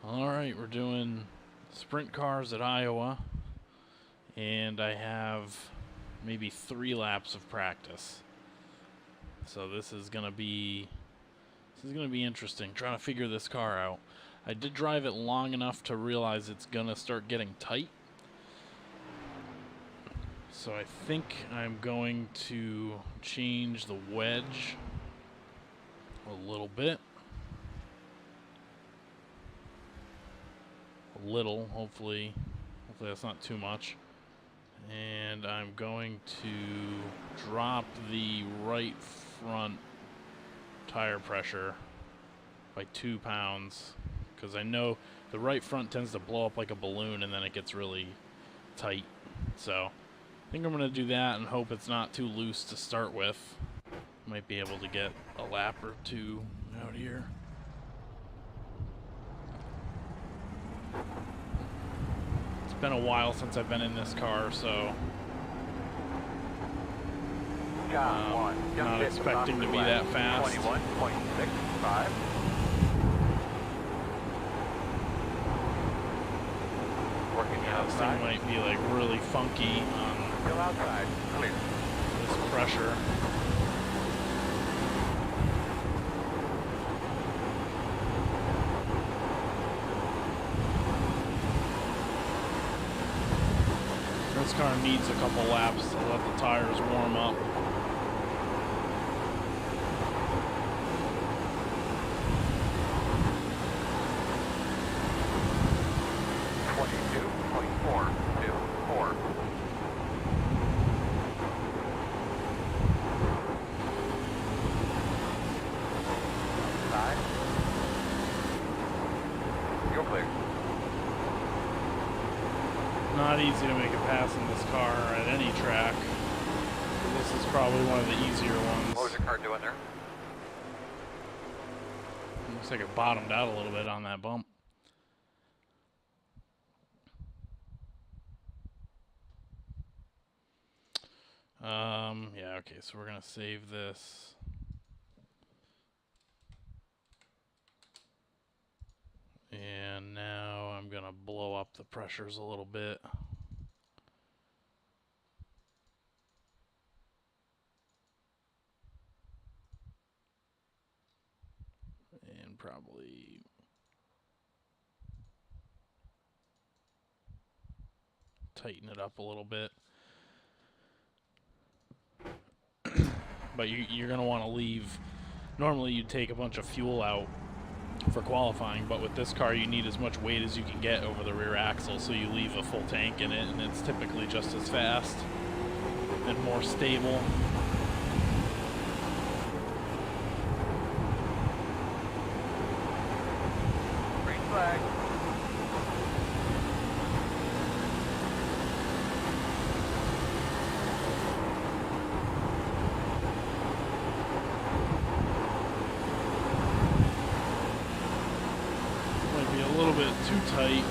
Alright, we're doing sprint cars at Iowa, and I have maybe 3 laps of practice. So this is gonna be interesting, trying to figure this car out. I did drive it long enough to realize it's gonna start getting tight. So I think I'm going to change the wedge a little bit. Hopefully that's not too much. And I'm going to drop the right front tire pressure by 2 pounds, because I know the right front tends to blow up like a balloon and then it gets really tight. So I think I'm going to do that and hope it's not too loose to start with. Might be able to get a lap or 2 out here. It's been a while since I've been in this car, so not expecting to be that fast. 21.65. Working This thing might be like really funky on Still outside. Clear. this pressure. This car needs a couple laps to let the tires warm up. Not easy to make a pass in this car at any track. This is probably one of the easier ones. What was your car doing there? Looks like it bottomed out a little bit on that bump. Yeah, okay, so we're gonna save this. And now I'm gonna blow up the pressures a little bit. And probably tighten it up a little bit. But you're going to want to leave. Normally you'd take a bunch of fuel out for qualifying, but with this car you need as much weight as you can get over the rear axle, so you leave a full tank in it, and it's typically just as fast and more stable. Green flag. Might be a little bit too tight.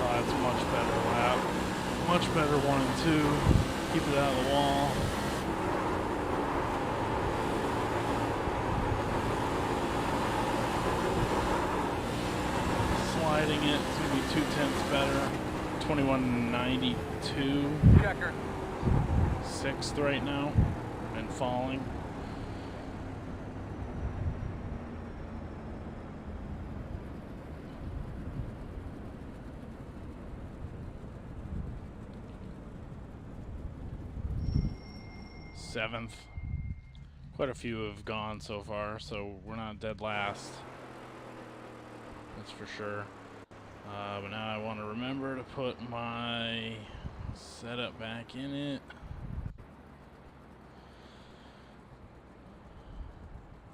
That's much better lap. Much better 1 and 2. Keep it out of the wall. Sliding it, it's gonna be 2/10 better. 21.92. Checker. 6th right now, and falling. Seventh. Quite a few have gone so far, so we're not dead last. That's for sure. But now I want to remember to put my setup back in it.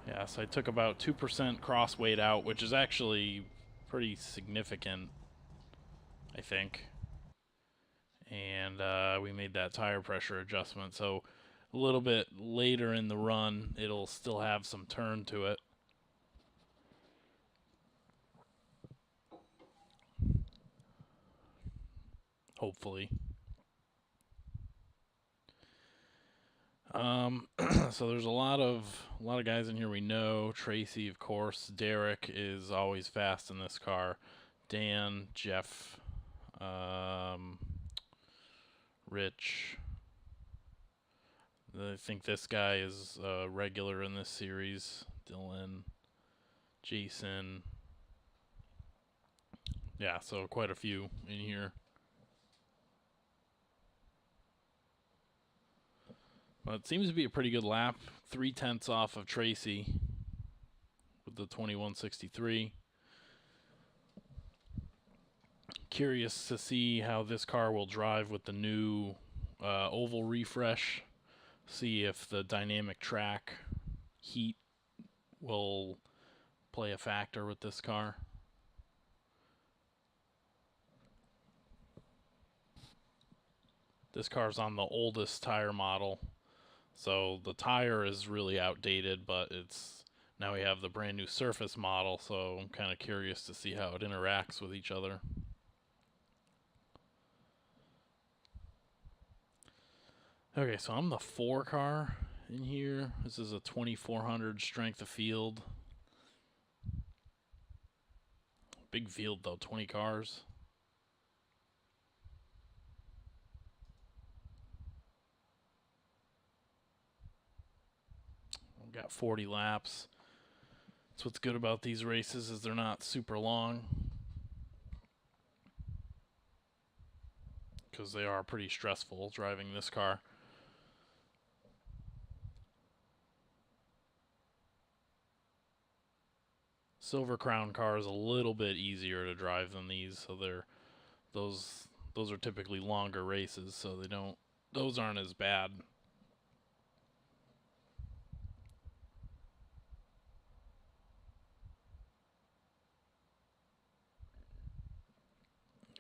Yeah, so I took about 2% cross weight out, which is actually pretty significant, I think. And we made that tire pressure adjustment, so a little bit later in the run, it'll still have some turn to it. hopefully. So there's a lot of guys in here we know. Tracy, of course. Derek is always fast in this car. Dan, Jeff, Rich. I think this guy is regular in this series. Dylan, Jason. Yeah, so quite a few in here. Well, it seems to be a pretty good lap. 3/10 off of Tracy with the 2163. Curious to see how this car will drive with the new oval refresh. See if the dynamic track heat will play a factor with this car. This car's on the oldest tire model, so the tire is really outdated, but now we have the brand new surface model, so I'm kind of curious to see how it interacts with each other. Okay, so I'm the 4 car in here. This is a 2400 strength of field. Big field though, 20 cars. We've got 40 laps. That's what's good about these races, is they're not super long, because they are pretty stressful driving this car. Silver Crown car is a little bit easier to drive than these, so those are typically longer races, so those aren't as bad.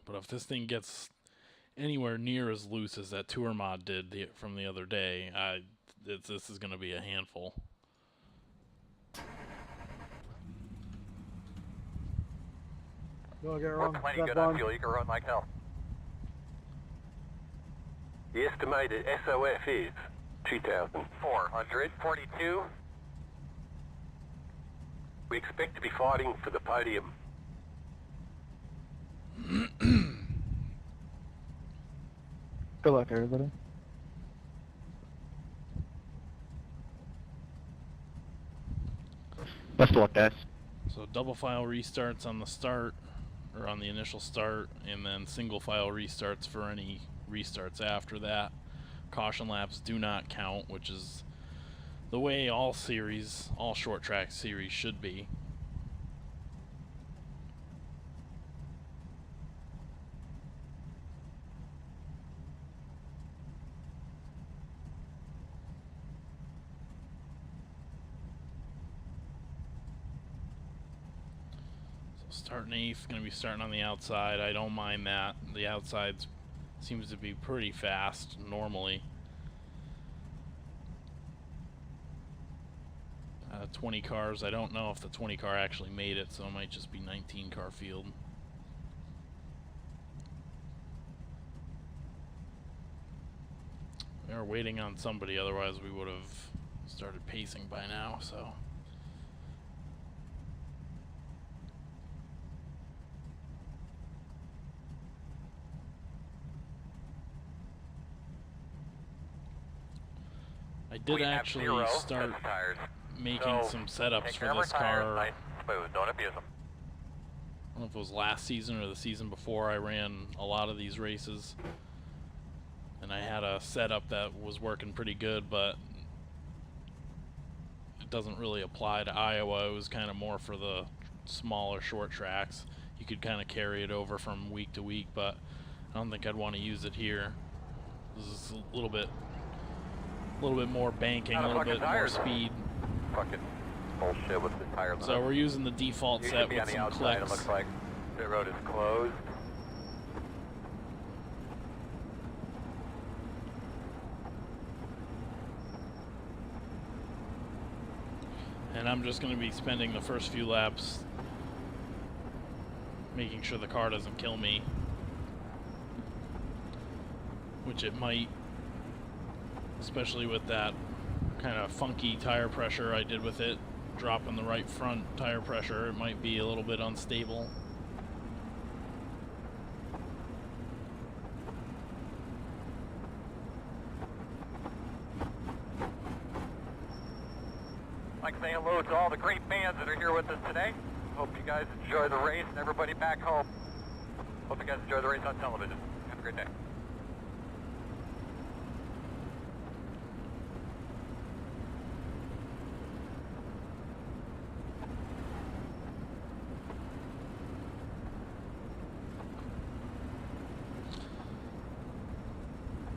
But if this thing gets anywhere near as loose as that tour mod did from the other day, this is going to be a handful. We're plenty good on fuel. You can run like hell. The estimated SOF is 2,442. We expect to be fighting for the podium. Good luck, everybody. Best of luck, guys. So double file restarts on the start, or on the initial start, and then single file restarts for any restarts after that. Caution laps do not count, which is the way all short track series should be. Starting 8th, going to be starting on the outside. I don't mind that. The outside seems to be pretty fast normally. 20 cars. I don't know if the 20 car actually made it, so it might just be 19 car field. We are waiting on somebody, otherwise we would have started pacing by now, so. I did actually start making some setups for this car. Nice and smooth. Don't abuse them. I don't know if it was last season or the season before. I ran a lot of these races, and I had a setup that was working pretty good, but it doesn't really apply to Iowa. It was kind of more for the smaller short tracks. You could kind of carry it over from week to week, but I don't think I'd want to use it here. This is a little bit more banking, a little bit more speed. Fucking bullshit with the tire limit. So we're using the default set with some clicks. It looks like the road is closed. And I'm just going to be spending the first few laps making sure the car doesn't kill me. which it might, especially with that kind of funky tire pressure I did with it, dropping the right front tire pressure, it might be a little bit unstable. I'd like to say hello to all the great fans that are here with us today. Hope you guys enjoy the race and everybody back home. Hope you guys enjoy the race on television. Have a great day.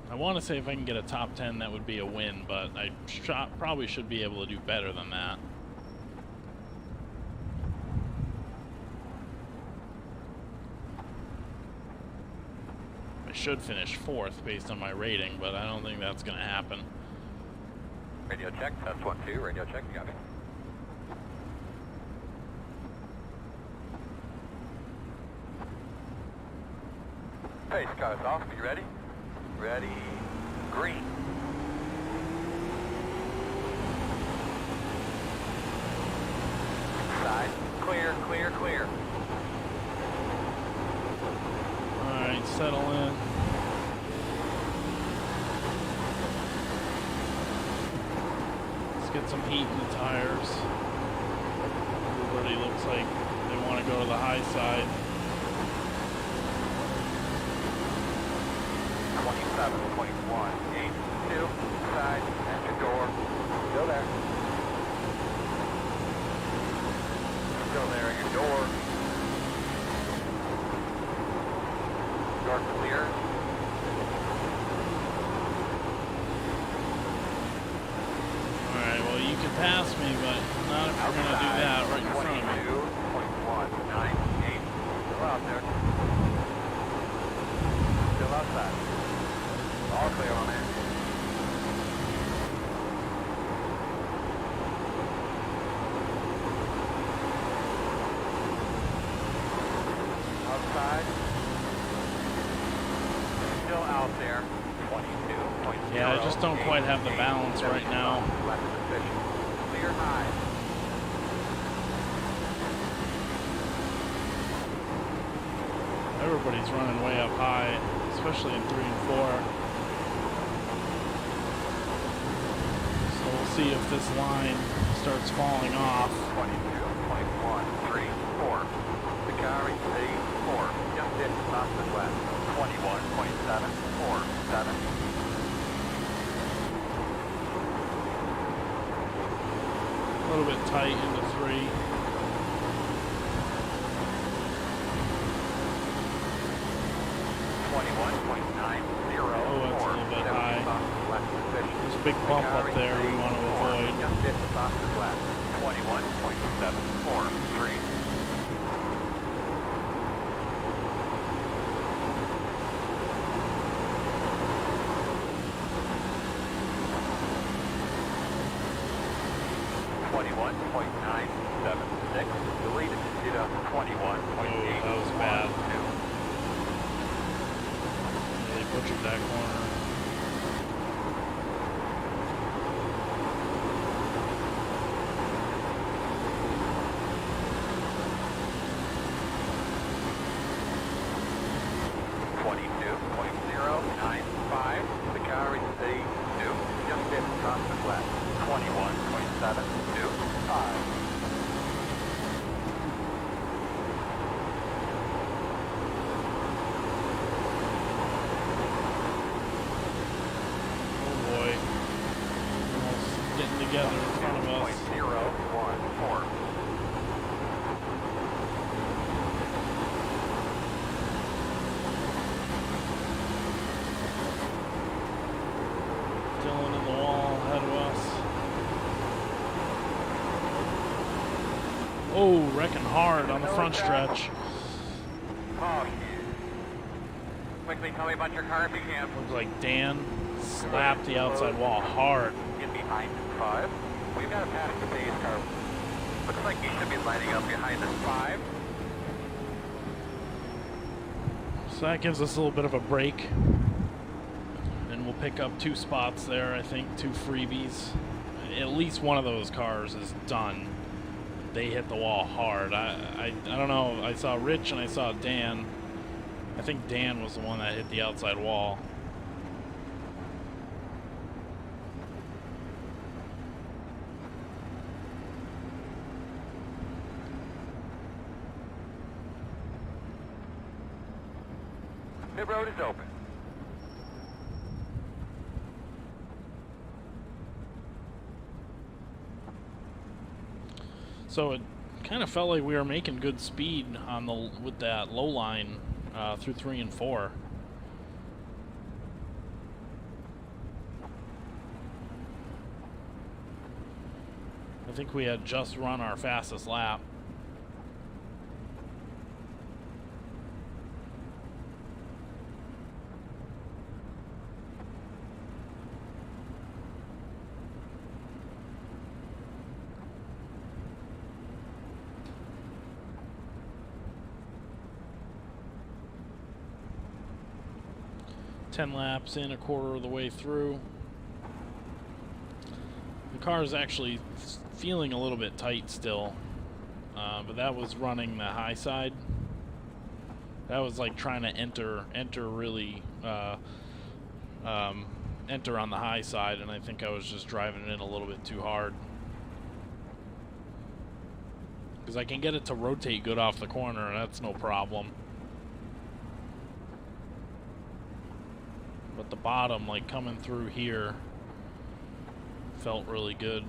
I want to say if I can get a top 10, that would be a win, but I probably should be able to do better than that. I should finish 4th based on my rating, but I don't think that's going to happen. Radio check, test 1, 2, radio check, you got me. Pace car's off, are you ready? Ready, green. Side, clear, clear, clear. Alright, settle in. Let's get some heat in the tires. Everybody looks like they want to go to the high side. 27, 21, 8, 2, side, enter door. Still there. Still there at your door. Door clear. Alright, well you can pass me, but not if you're going to do that right in front of me. 22.198. Still out there. Still outside. All clear on that. Outside. Still out there. 22.0. Yeah, I just don't quite have the balance right now. Left position. Clear high. Everybody's running way up high, especially in 3 and 4. So we'll see if this line starts falling off. 22.134. The car is C4. Just hit fastest left. 21.747. A little bit tight into 3. Oh, that's a little bit high. There's a big bump up there we want to avoid. 21.743. .976. Deleted. Did a 21.8. Oh, that was bad. They butchered that corner. .095. The car is C2. Just hit constant left. 21.725. Together in front of us. 0.014. Dylan in the wall ahead of us. Oh, wrecking hard on the front stretch. Oh, quickly tell me about your car if you can. Looks like Dan slapped the outside wall hard. Get behind 5. We've got a panic to pace car. Looks like you should be lining up behind this 5. So that gives us a little bit of a break. We'll pick up 2 spots there, I think, 2 freebies. At least one of those cars is done. They hit the wall hard. I don't know. I saw Rich and I saw Dan. I think Dan was the one that hit the outside wall. Pit road is open. So it kind of felt like we were making good speed on the with that low line through 3 and 4. I think we had just run our fastest lap. Laps in, a quarter of the way through. The car is actually feeling a little bit tight still, but that was running the high side. That was like trying to enter really enter on the high side, and I think I was just driving it a little bit too hard, because I can get it to rotate good off the corner, and that's no problem. But the bottom, like coming through here, felt really good.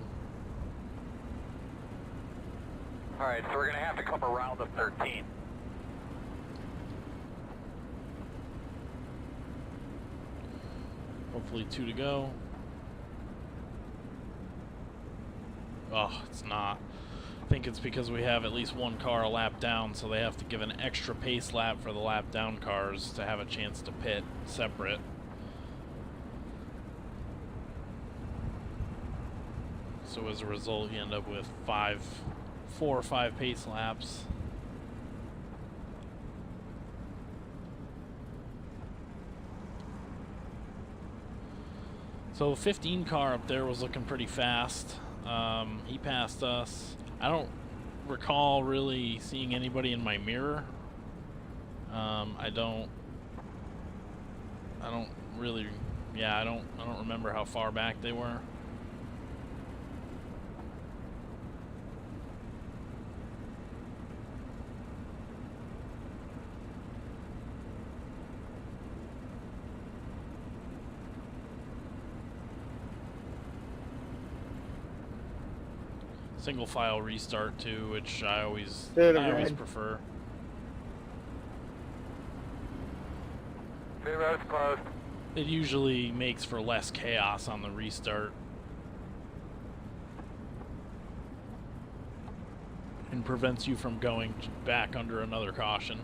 Alright, so we're going to have to come around the 13. Hopefully 2 to go. Oh, it's not. I think it's because we have at least 1 car a lap down, so they have to give an extra pace lap for the lap down cars to have a chance to pit separate. So as a result, you end up with 4 or 5 pace laps. So the 15 car up there was looking pretty fast. He passed us. I don't recall really seeing anybody in my mirror. I don't really, yeah, I don't remember how far back they were. Single file restart too, which I always prefer. Pit road's closed. It usually makes for less chaos on the restart and prevents you from going back under another caution.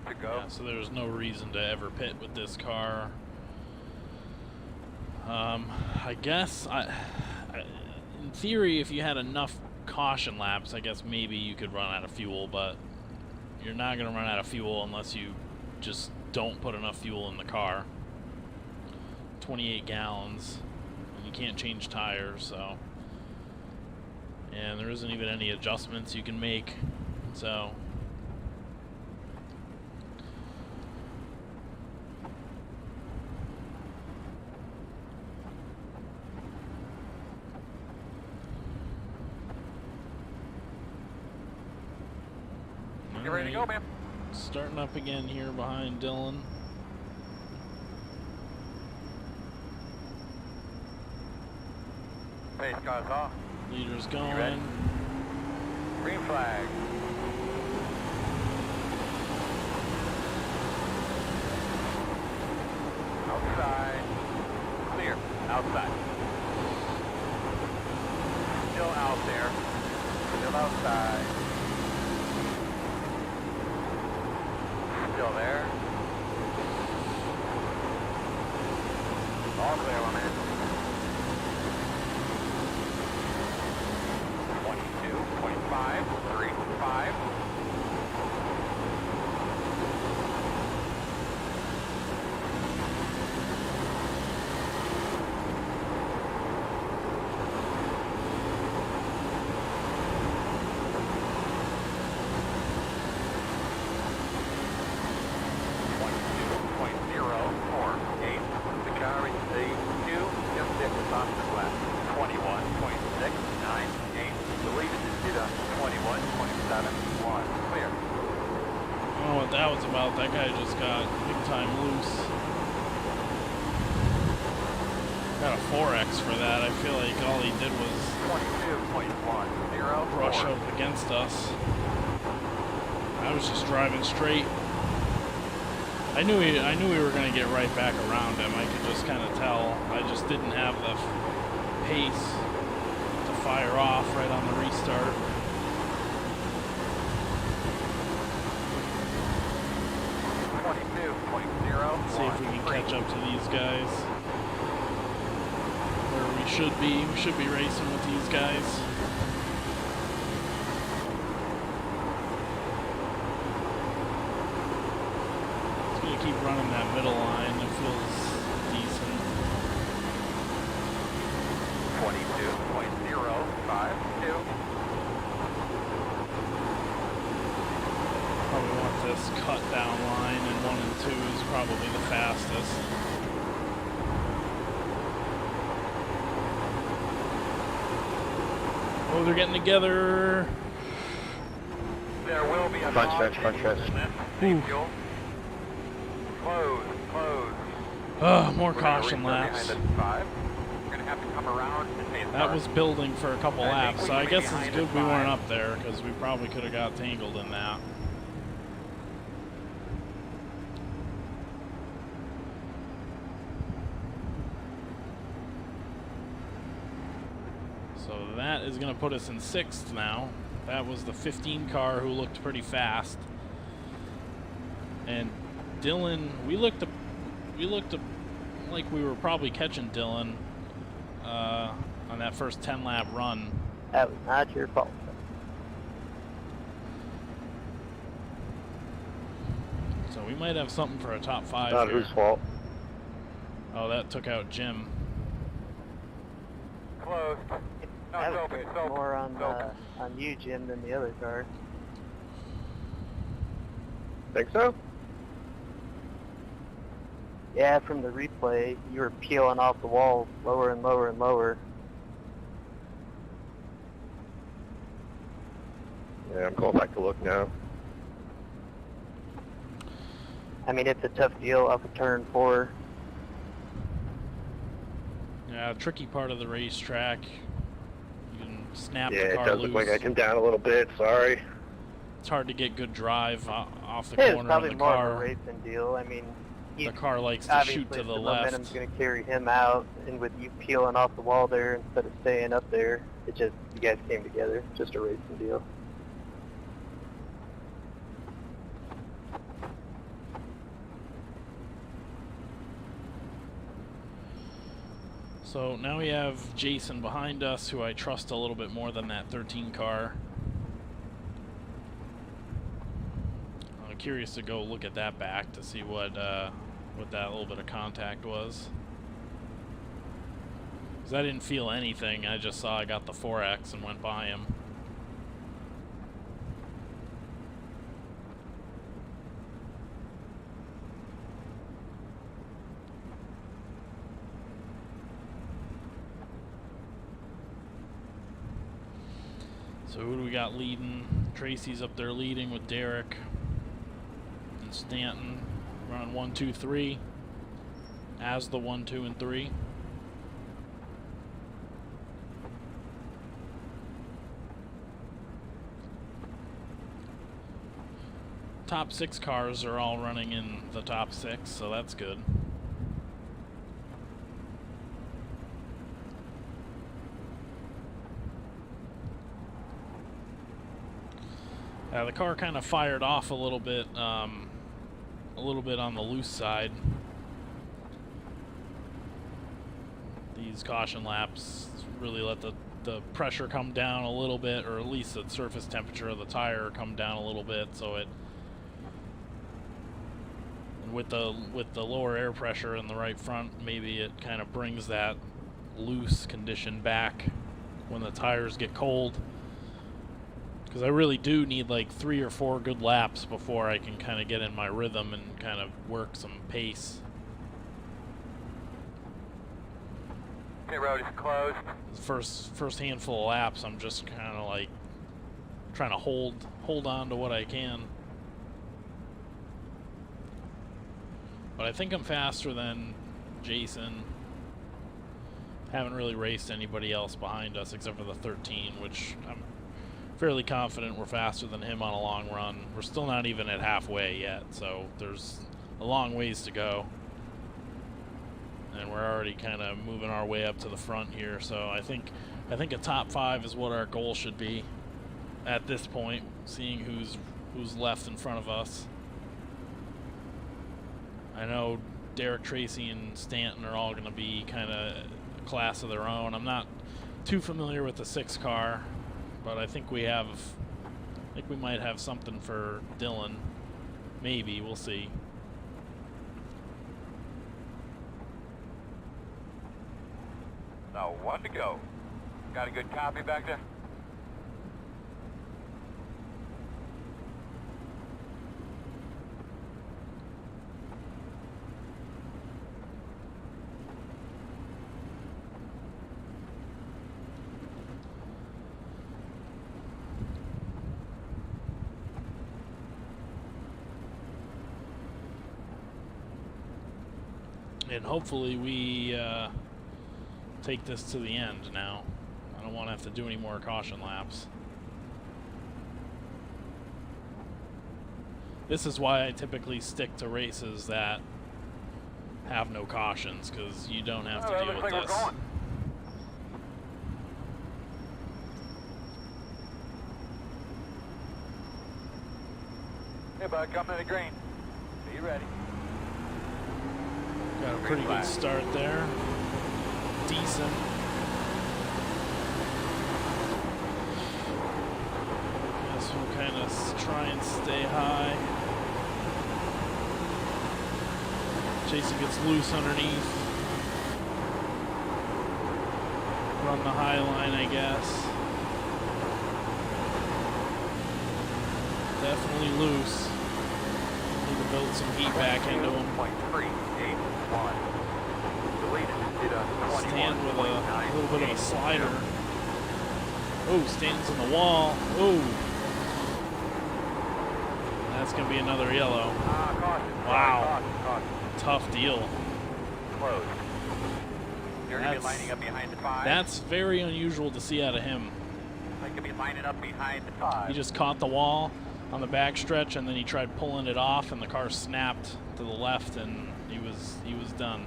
To go. Yeah, so there's no reason to ever pit with this car. I guess in theory, if you had enough caution laps, I guess maybe you could run out of fuel, but you're not going to run out of fuel unless you just don't put enough fuel in the car. 28 gallons, and you can't change tires, so, and there isn't even any adjustments you can make, so. You ready to go, man? Starting up again here behind Dylan. pace cars off. Leader's You ready? going. Green flag. Outside. Clear. Outside. Still out there. Still outside. Still there. All clear on it. 22.5, 3.5. I don't know what that was about. That guy just got big time loose. Got a 4X for that. I feel like all he did was 22.10 brush up against us. I was just driving straight. I knew we were gonna get right back around him. I could just kind of tell. I just didn't have the pace to fire off right on the restart. See if we can catch up to these guys. Where we should be. We should be racing with these guys. Just gonna keep running that middle line. It feels decent. 22.052. Probably want this cut down line, and 1 and 2 is probably the fastest. Oh, they're getting together. There will be a Front stretch, front stretch. Fuel. Close. More caution laps. We're gonna have to come around and face That was building for a couple laps, so I guess it's behind good at we weren't 5. up there, because we probably could have got tangled in that. So that is going to put us in 6th now. That was the 15 car who looked pretty fast. And Dylan, we looked like we were probably catching Dylan on that first 10 lap run. That was not your fault. So we might have something for a top 5 Not here. whose fault. Oh, that took out Jim. Closed. No, That it's was open, it's open. more It's open. on you, Jim, than the other car. Think so? Yeah, from the replay, you were peeling off the wall lower and lower and lower. Yeah, I'm going back to look now. I mean, it's a tough deal off of turn 4. Yeah, tricky part of the racetrack. You can snap Yeah, the it car does loose. look like I come down a little bit, sorry. It's hard to get good drive off the It's corner of probably the more car. of a racing deal. I mean, The car likes to obviously shoot to the momentum's left. going to carry him out, and with you peeling off the wall there instead of staying up there, it just, you guys came together. Just a racing deal. So now we have Jason behind us, who I trust a little bit more than that 13 car. I'm curious to go look at that back to see what that little bit of contact was. 'Cause I didn't feel anything. I just saw I got the 4X and went by him. So who do we got leading? Tracy's up there leading with Derek and Stanton. We're on 1, 2, 3 as the 1, 2, and 3. top 6 cars are all running in the top 6, so that's good. The car kind of fired off a little bit on the loose side. These caution laps really let the pressure come down a little bit, or at least the surface temperature of the tire come down a little bit, so it, and with the lower air pressure in the right front, maybe it kind of brings that loose condition back when the tires get cold. Because I really do need like 3 or 4 good laps before I can kind of get in my rhythm and kind of work some pace. Pit road is closed. The first handful of laps, I'm just kind of like trying to hold on to what I can. But I think I'm faster than Jason. Haven't really raced anybody else behind us except for the 13, which I'm fairly confident we're faster than him on a long run. We're still not even at halfway yet, so there's a long ways to go. And we're already kind of moving our way up to the front here, so I think a top 5 is what our goal should be at this point, seeing who's left in front of us. I know Derek Tracy and Stanton are all going to be kind of a class of their own. I'm not too familiar with the 6 car, but I think we might have something for Dylan. Maybe, we'll see. So 1 to go. Got a good copy back there? And hopefully we take this to the end now. I don't want to have to do any more caution laps. This is why I typically stick to races that have no cautions, because you don't have to deal with this. Hey bud, coming to the green. Be ready. Got a pretty good start there. Decent. Guess we'll kind of try and stay high. Jason gets loose underneath. Run the high line, I guess. Definitely loose. Need to build some heat back into him. Stand with a little bit of a slider. Oh, stands in the wall. Oh. That's going to be another yellow. Wow. Tough deal. Closed. You're going to be lining up behind the 5. That's very unusual to see out of him. They could be lining up behind the 5. He just caught the wall on the back stretch, and then he tried pulling it off, and the car snapped to the left, and he was done.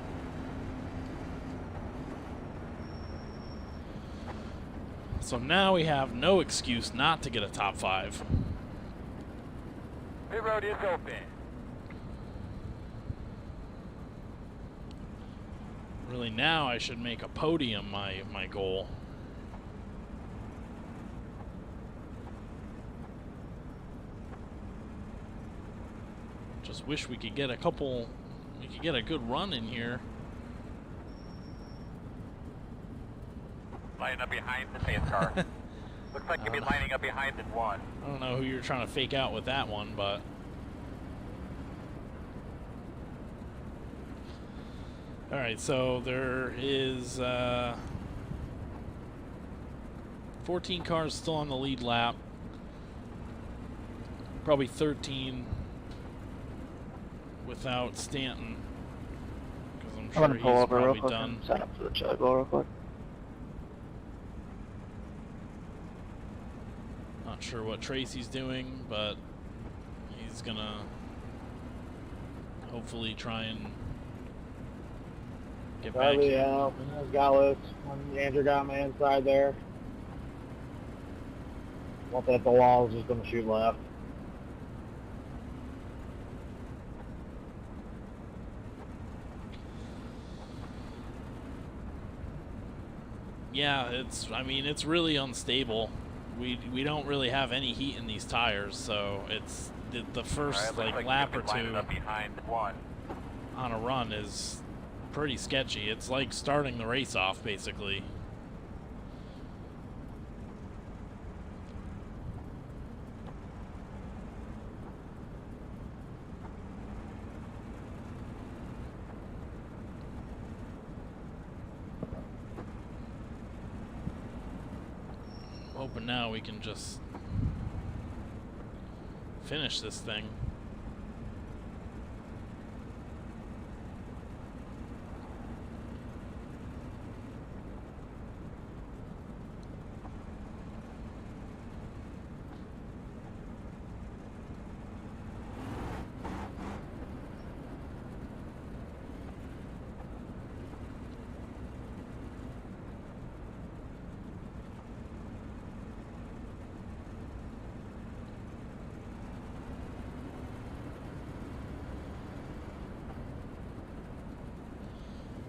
So now we have no excuse not to get a top 5. Pit road is open. Really, now I should make a podium my goal. Just wish we could get a couple, we could get a good run in here. Lining up behind the safe car. Looks like you'll be lining up behind the 1. I don't know who you're trying to fake out with that one, but all right, so there is 14 cars still on the lead lap. Probably 13 without Stanton, because I'm sure he's probably done. Sign up for the chug real quick. Not sure what Tracy's doing, but he's gonna hopefully try and get back Charlie, here. there's Gallus. Andrew got on my inside there. Once at the wall, just gonna shoot left. Yeah, I mean, it's really unstable. We don't really have any heat in these tires, so it's the first like lap or two up behind one. on a run is pretty sketchy. It's like starting the race off, basically. Hoping now we can just finish this thing.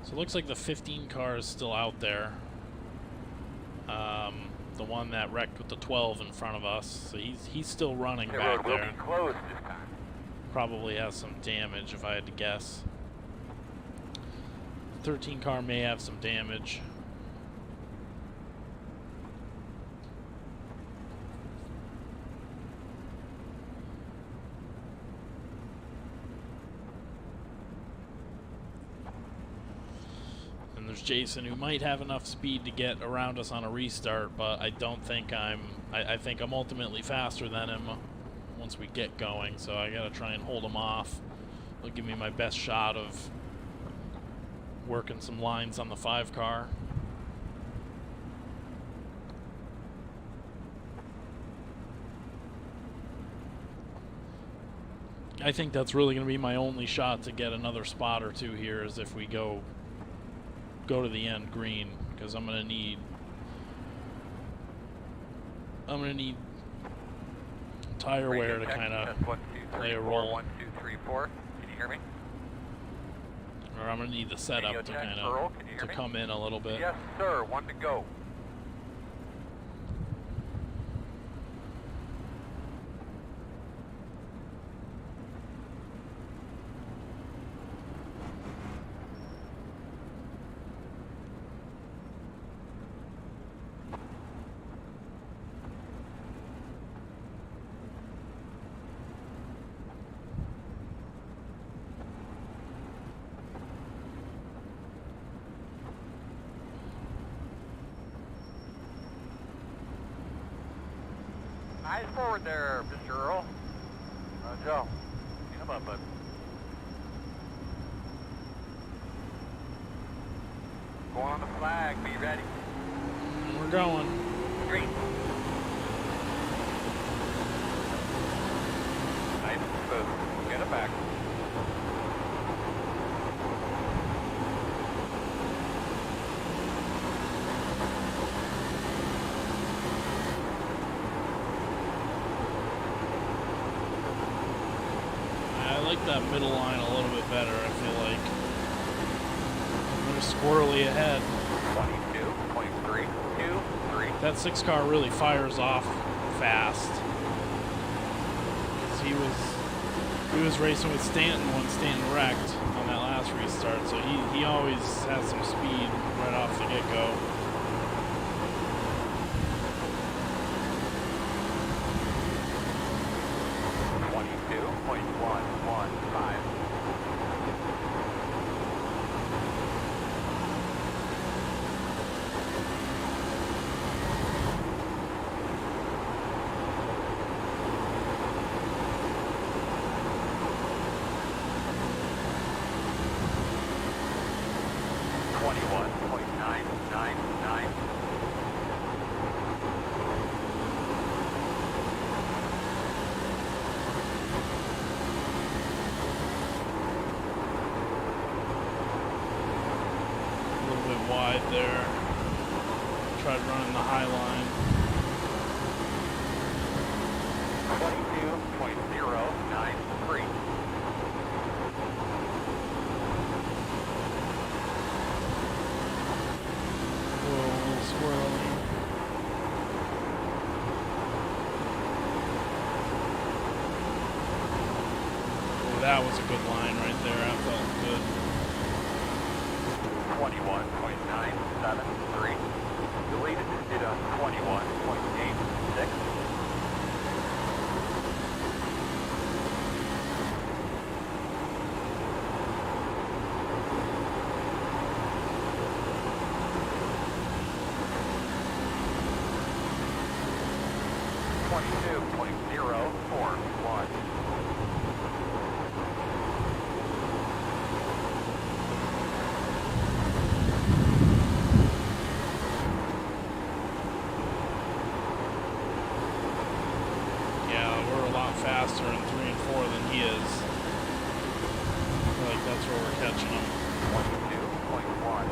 So it looks like the 15 car is still out there. The one that wrecked with the 12 in front of us. So he's still running The back road will there. be closed this time. Probably has some damage if I had to guess. 13 car may have some damage. There's Jason, who might have enough speed to get around us on a restart, but I don't think I think I'm ultimately faster than him once we get going, so I gotta try and hold him off. It'll give me my best shot of working some lines on the 5 car. I think that's really gonna be my only shot to get another spot or two here, is if we go to the end green, because I'm gonna need tire wear to kind of play a role. 1, 2, 3, 4. Can you hear me? Or I'm gonna need the setup Radio to check, kind Earl, of can you hear to me? come in a little bit. Yes, sir. 1 to go. Eyes forward there, Mr. Earl. Joe, get him up, bud. Going on the flag, be ready. We're going. Green. Nice and smooth. Get it back. I like that middle line a little bit better. I feel like they're squirrely ahead. 22, 23, 2, 3. That 6 car really fires off fast. 'Cause he was racing with Stanton when Stanton wrecked on that last restart, so he always has some speed right off the get-go. wide there. Tried running the high line. 22.093. Whoa, a little swirly. Oh, that was a good line right there. That felt good. 21.973. Deleted did a 21.86. Faster in 3 and 4 than he is. I feel like that's where we're catching him. 22.101.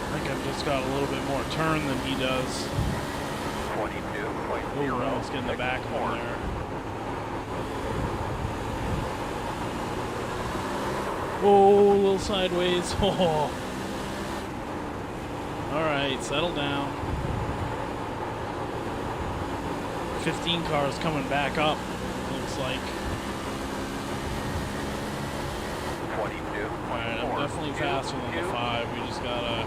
I think I've just got a little bit more turn than he does. 22.0. Ooh, let's get in the back of him there. Oh, a little sideways. Oh. Alright, settle down. 15 cars coming back up, looks like. 22. Alright, I'm definitely faster than the 5. We just gotta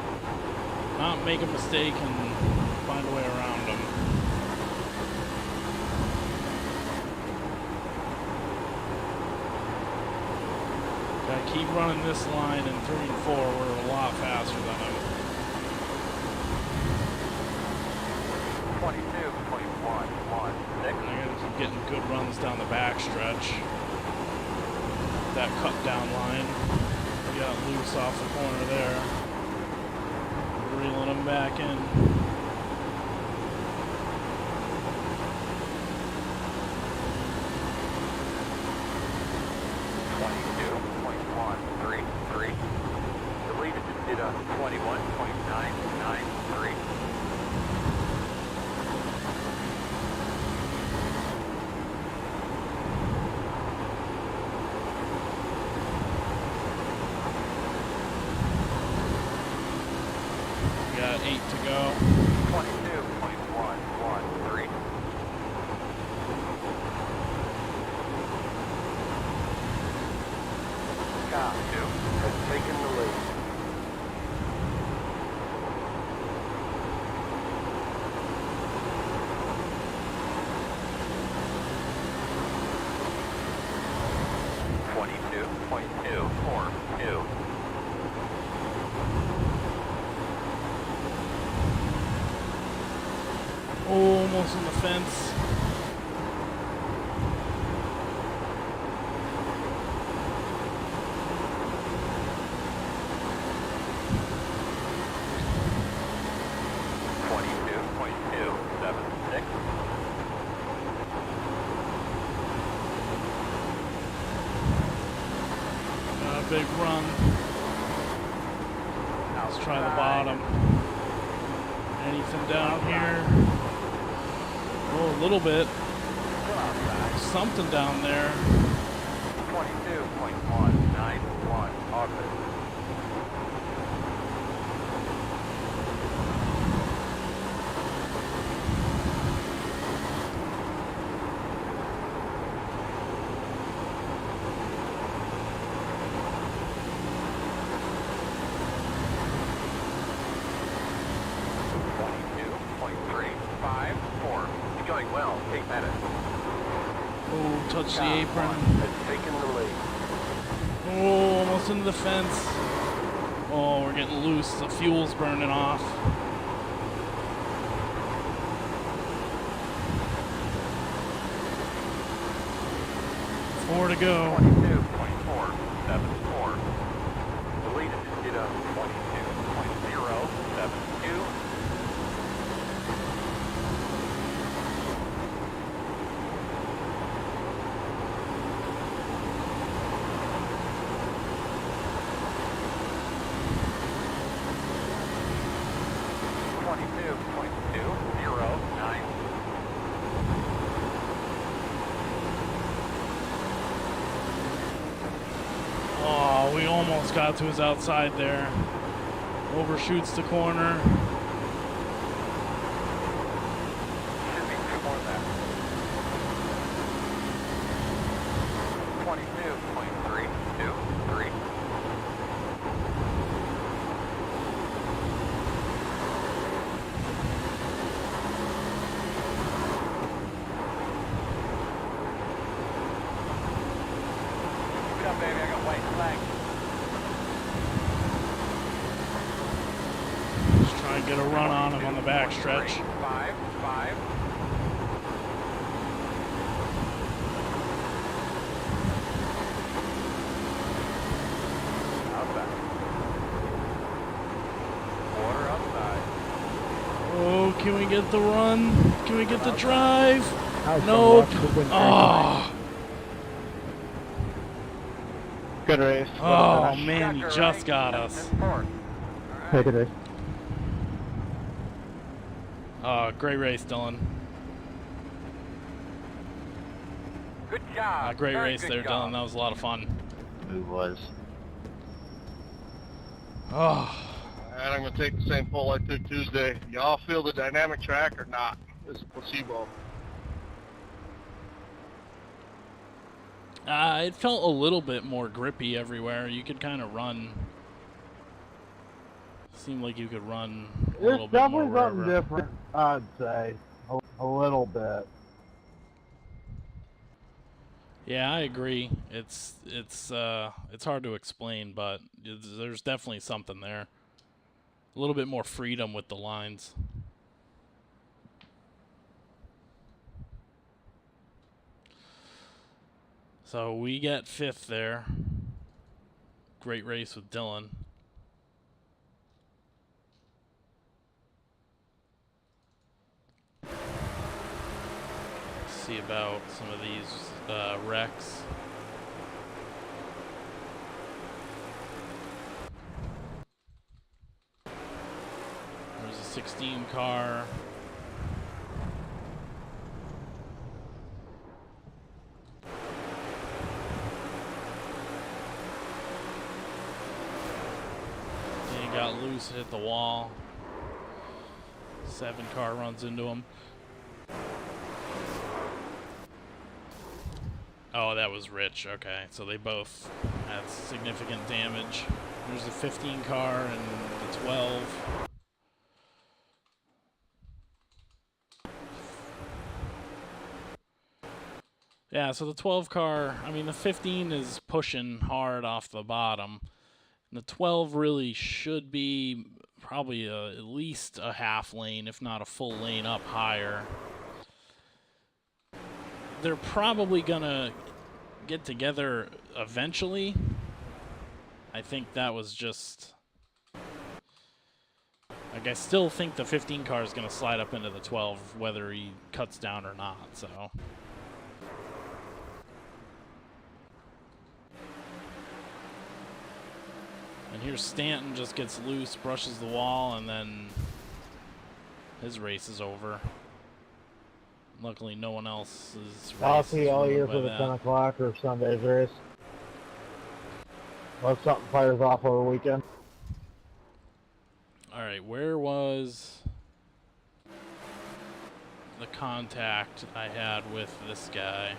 not make a mistake and find a way around him. Gotta keep running this line in 3 and 4. We're a lot faster than him. 22.116. I gotta keep getting good runs down the back stretch. That cut down line. We got loose off the corner there. Reeling him back in. Deleted did a 21.993. We got 8 to go. 22.113. Car 2 has taken the lead. Oh, almost on the fence. Big run. Let's try the bottom. Anything down here? Oh, a little bit. Something down there. 22.191. August. Going well, 8 minutes. Oh, touch the apron. Has taken the lead. Oh, almost into the fence. Oh, we're getting loose. The fuel's burning off. Four to go. 22.474. Deleted did a 20. we almost got to his outside there. Overshoots the corner. Should be two more than that. 22.3, 2, 3. Good up, baby. I got white flag. Just try and get a run on him on the back stretch. 5, 5. Outside. Water outside. Oh, can we get the run? Can we get the drive? Nice, Nope. watch the wind Oh, Good race. oh man, you just got us. Take it, race. Great race, Dylan. Good job. Great Very race good there, job. Dylan. That was a lot of fun. It was. Oh, And I'm going to take the same poll I took Tuesday. Y'all feel the dynamic track or not? It's a placebo. it felt a little bit more grippy everywhere. You could kind of run. Seemed like you could run a little It's bit more definitely something wherever. different, I'd say. A little bit. Yeah, I agree. It's hard to explain, but there's definitely something there. A little bit more freedom with the lines. So we get 5th there. Great race with Dylan. Let's see about some of these wrecks. There's a 16 car. He got loose, hit the wall. 7 car runs into him. Oh, that was Rich. Okay, so they both had significant damage. There's the 15 car and the 12. Yeah, so the 12 car, I mean, the 15 is pushing hard off the bottom. And the 12 really should be probably at least a half lane, if not a full lane up higher. They're probably gonna get together eventually. I think that was just... Like, I still think the 15 car is gonna slide up into the 12, whether he cuts down or not, so... And here's Stanton, just gets loose, brushes the wall, and then his race is over. Luckily, no one else's race I'll see is all ruined year by for the that. 10 o'clock or Sunday's race. Unless something fires off over the weekend. Alright, where was the contact I had with this guy?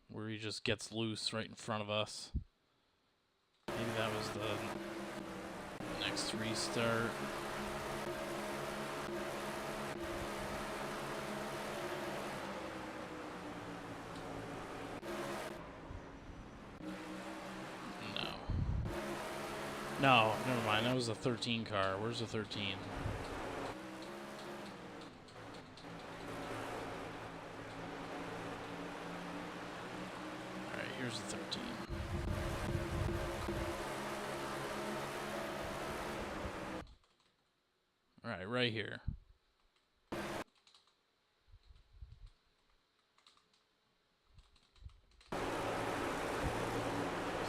Where he just gets loose right in front of us. Maybe that was the next restart. No, never mind. That was a 13 car. Where's the 13? Alright, here's the 13. Alright, right here.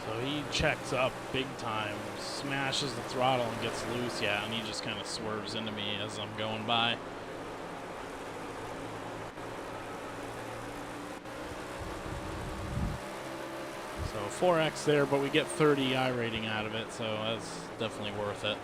So he checks up big time, smashes the throttle and gets loose, yeah, and he just kind of swerves into me as I'm going by. So 4X there, but we get 30 I rating out of it, so that's definitely worth it.